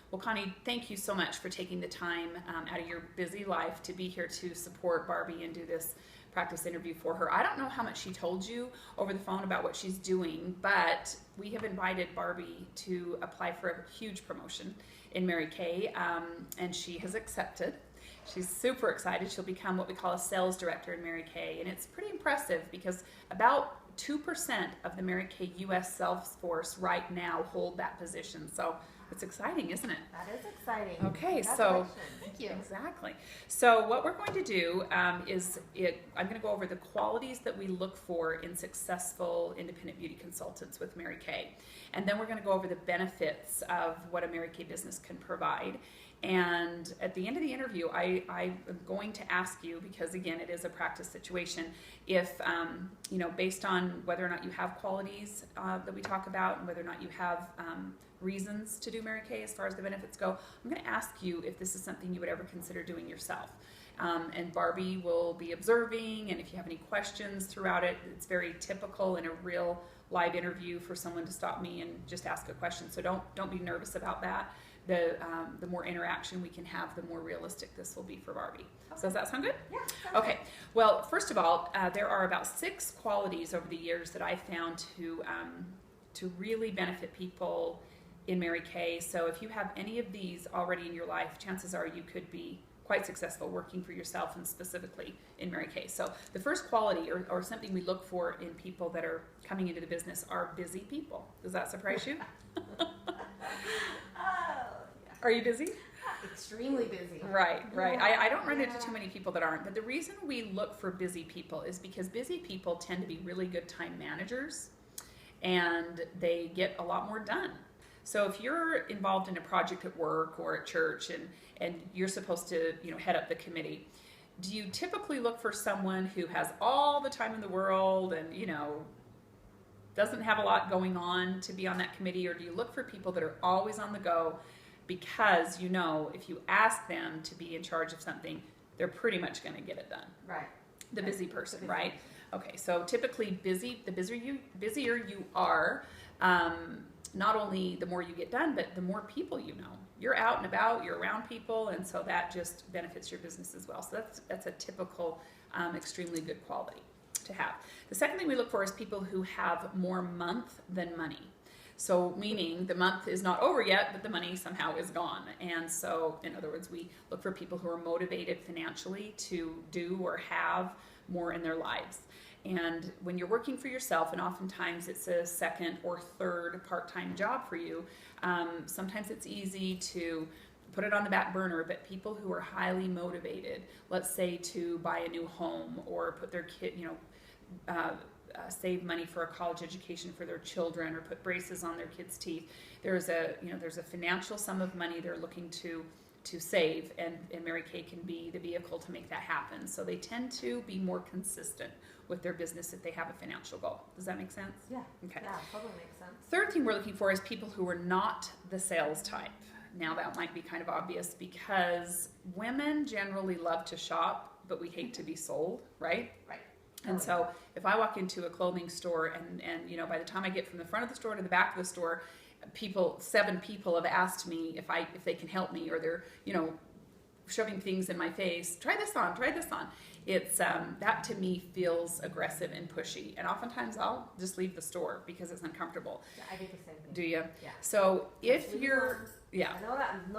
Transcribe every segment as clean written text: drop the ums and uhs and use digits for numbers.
Well, Connie, thank you so much for taking the time out of your busy life to be here to support Barbie and do this practice interview for her. I don't know how much she told you over the phone about what she's doing, but we have invited Barbie to apply for a huge promotion in Mary Kay, and she has accepted. She's super excited. She'll become what we call a sales director in Mary Kay, and it's pretty impressive because about 2% of the Mary Kay US sales force right now hold that position. So it's exciting, isn't it? That is exciting. Okay, so Congratulations. Thank you. exactly. So what we're going to do I'm going to go over the qualities that we look for in successful independent beauty consultants with Mary Kay, and then we're going to go over the benefits of what a Mary Kay business can provide. And at the end of the interview, I am going to ask you, because again, it is a practice situation, if, based on whether or not you have qualities that we talk about and whether or not you have reasons to do Mary Kay as far as the benefits go, I'm going to ask you if this is something you would ever consider doing yourself. And Barbie will be observing, and if you have any questions throughout it, it's very typical in a real live interview for someone to stop me and just ask a question. So don't be nervous about that. The more interaction we can have, the more realistic this will be for Barbie. So does that sound good? Yeah. Okay. Well, first of all, there are about 6 qualities over the years that I found to really benefit people in Mary Kay. So if you have any of these already in your life, chances are you could be quite successful working for yourself and specifically in Mary Kay. So the first quality or something we look for in people that are coming into the business are busy people. Does that surprise you? Are you busy? Extremely busy. Right. Yeah. I don't run into too many people that aren't, but the reason we look for busy people is because busy people tend to be really good time managers and they get a lot more done. So if you're involved in a project at work or at church and you're supposed to, head up the committee, do you typically look for someone who has all the time in the world and, doesn't have a lot going on to be on that committee, or do you look for people that are always on the go because if you ask them to be in charge of something, they're pretty much going to get it done? Right. The busy person, right? Okay, so typically the busier you are, not only the more you get done, but the more people you know. You're out and about, you're around people, and so that just benefits your business as well. So that's a typical, extremely good quality to have. The second thing we look for is people who have more month than money. So meaning the month is not over yet, but the money somehow is gone. And so, in other words, we look for people who are motivated financially to do or have more in their lives. And when you're working for yourself, and oftentimes it's a second or third part-time job for you, sometimes it's easy to put it on the back burner, but people who are highly motivated, let's say to buy a new home or put their kid, save money for a college education for their children or put braces on their kids' teeth. There's a financial sum of money they're looking to save, and Mary Kay can be the vehicle to make that happen. So they tend to be more consistent with their business if they have a financial goal. Does that make sense? Yeah. Okay. Yeah, totally makes sense. Third thing we're looking for is people who are not the sales type. Now that might be kind of obvious because women generally love to shop, but we hate to be sold, right? Right. And so if I walk into a clothing store and by the time I get from the front of the store to the back of the store, 7 people have asked me if they can help me, or they're, shoving things in my face. Try this on. It's that to me feels aggressive and pushy. And oftentimes I'll just leave the store because it's uncomfortable. Yeah, I do the same thing. Do you? Yeah. So if you're, I know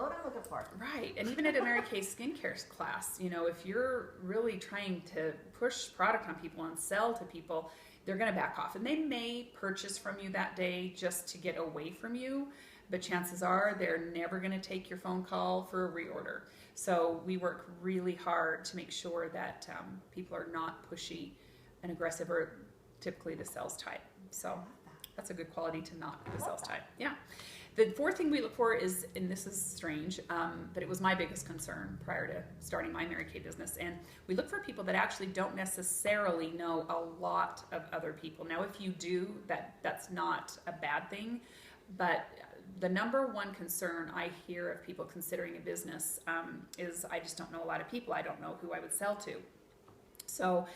what I'm looking for. Right. And even at a Mary Kay skincare class, if you're really trying to push product on people and sell to people, they're going to back off. And they may purchase from you that day just to get away from you, but chances are they're never going to take your phone call for a reorder. So we work really hard to make sure that people are not pushy and aggressive, or typically the sales type. So that's a good quality to not be the sales type. Yeah. The fourth thing we look for is, and this is strange, but it was my biggest concern prior to starting my Mary Kay business, and we look for people that actually don't necessarily know a lot of other people. Now, if you do, that's not a bad thing, but the number one concern I hear of people considering a business is, I just don't know a lot of people. I don't know who I would sell to. So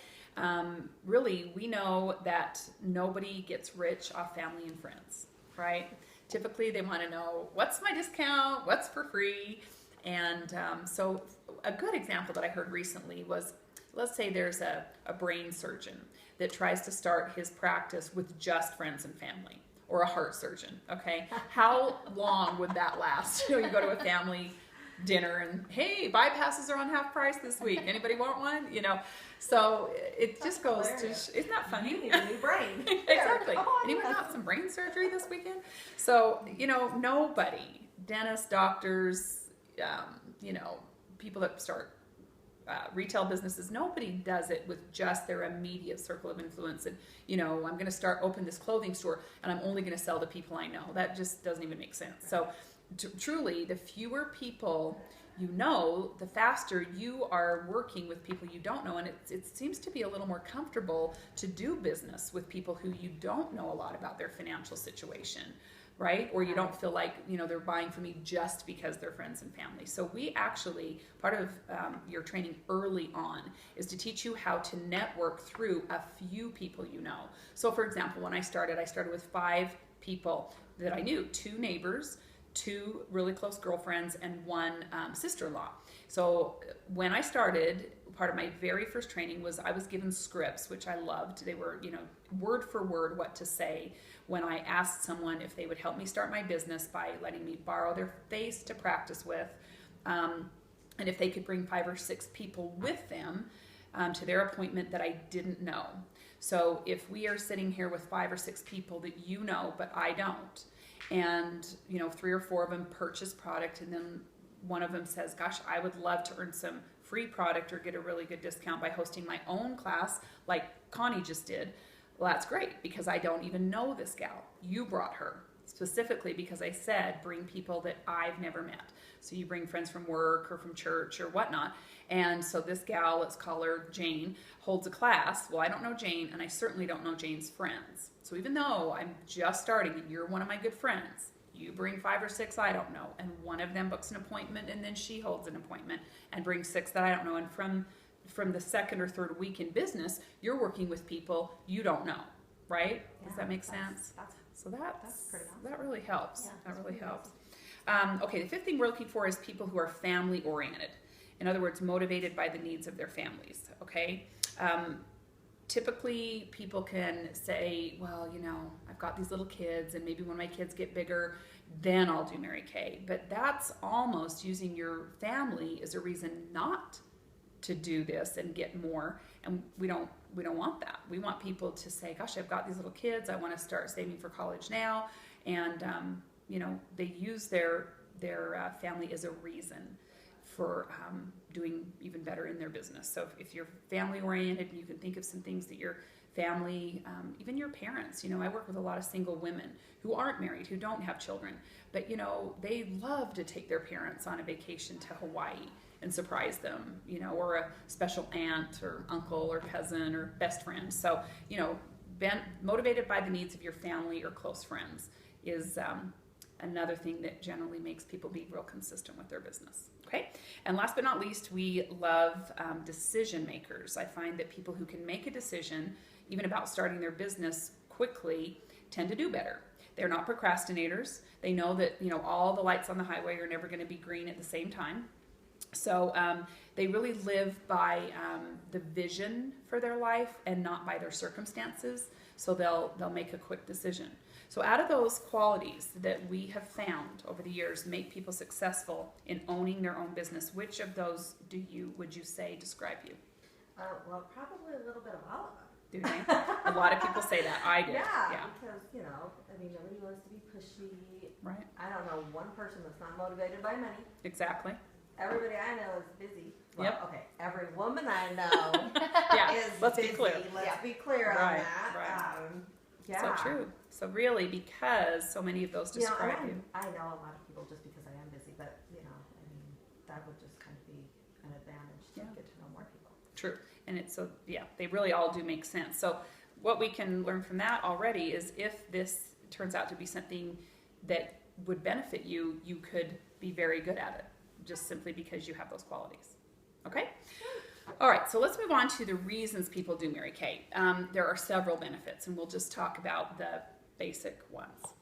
really, we know that nobody gets rich off family and friends, right? typically they want to know, what's my discount, what's for free. And so a good example that I heard recently was, let's say there's a brain surgeon that tries to start his practice with just friends and family, or a heart surgeon. Okay, how long would that last? You go to a family dinner and, hey, bypasses are on half price this week, anybody want one? So it just goes hilarious. to, isn't that funny? You need a new brain. Exactly. Oh, Anyone yes. got some brain surgery this weekend? So nobody, dentists, doctors, people that start retail businesses, nobody does it with just their immediate circle of influence. And I'm going to open this clothing store and I'm only going to sell to people I know. That just doesn't even make sense. So truly, the fewer people the faster you are working with people you don't know. And it seems to be a little more comfortable to do business with people who you don't know a lot about their financial situation, right? Or you don't feel like, they're buying from me just because they're friends and family. So we actually, part of your training early on is to teach you how to network through a few people you know. So for example, when I started with 5 people that I knew, 2 neighbors, 2 really close girlfriends, and 1 sister-in-law. So when I started, part of my very first training was I was given scripts, which I loved. They were, word for word what to say when I asked someone if they would help me start my business by letting me borrow their face to practice with, and if they could bring 5 or 6 people with them to their appointment that I didn't know. So if we are sitting here with 5 or 6 people that you know, but I don't, and 3 or 4 of them purchase product, and then one of them says, gosh, I would love to earn some free product or get a really good discount by hosting my own class like Connie just did. Well, that's great, because I don't even know this gal. You brought her specifically because I said bring people that I've never met. So you bring friends from work or from church or whatnot. And so this gal, let's call her Jane, holds a class. Well, I don't know Jane, and I certainly don't know Jane's friends. So even though I'm just starting and you're one of my good friends, you bring 5 or 6 I don't know, and one of them books an appointment, and then she holds an appointment and brings 6 that I don't know. And from the second or third week in business, you're working with people you don't know, right? Does that make sense? So that's pretty awesome. that really helps. Yeah, that really pretty helps. Okay, the 5th thing we're looking for is people who are family oriented. In other words, motivated by the needs of their families. Okay. Typically, people can say, well, I've got these little kids, and maybe when my kids get bigger, then I'll do Mary Kay. But that's almost using your family as a reason not to do this and get more. And we don't want that. We want people to say, gosh, I've got these little kids, I want to start saving for college now. And they use their family as a reason for doing even better in their business. So if you're family oriented, you can think of some things that your family, even your parents, I work with a lot of single women who aren't married, who don't have children, but they love to take their parents on a vacation to Hawaii and surprise them, or a special aunt or uncle or cousin or best friend. So, motivated by the needs of your family or close friends is another thing that generally makes people be real consistent with their business. Okay. And last but not least, we love decision makers. I find that people who can make a decision, even about starting their business quickly, tend to do better. They're not procrastinators. They know that, all the lights on the highway are never going to be green at the same time. So they really live by the vision for their life and not by their circumstances. So they'll make a quick decision. So out of those qualities that we have found over the years make people successful in owning their own business, which of those would you say describe you? Well, probably a little bit of all of them. Do they? A lot of people say that. I did. Yeah, because, nobody wants to be pushy. Right. I don't know one person that's not motivated by money. Exactly. Everybody I know is busy. Well, Yep. okay, every woman I know Yeah. is Let's busy. be clear. Let's be clear on Right, that. right. Yeah. So true. So really, because so many of those describe you. I know a lot of people just because I am busy, but that would just kind of be an advantage to get to know more people. True. And they really all do make sense. So what we can learn from that already is if this turns out to be something that would benefit you, you could be very good at it, just simply because you have those qualities. Okay? All right, so let's move on to the reasons people do Mary Kay. There are several benefits, and we'll just talk about the basic ones.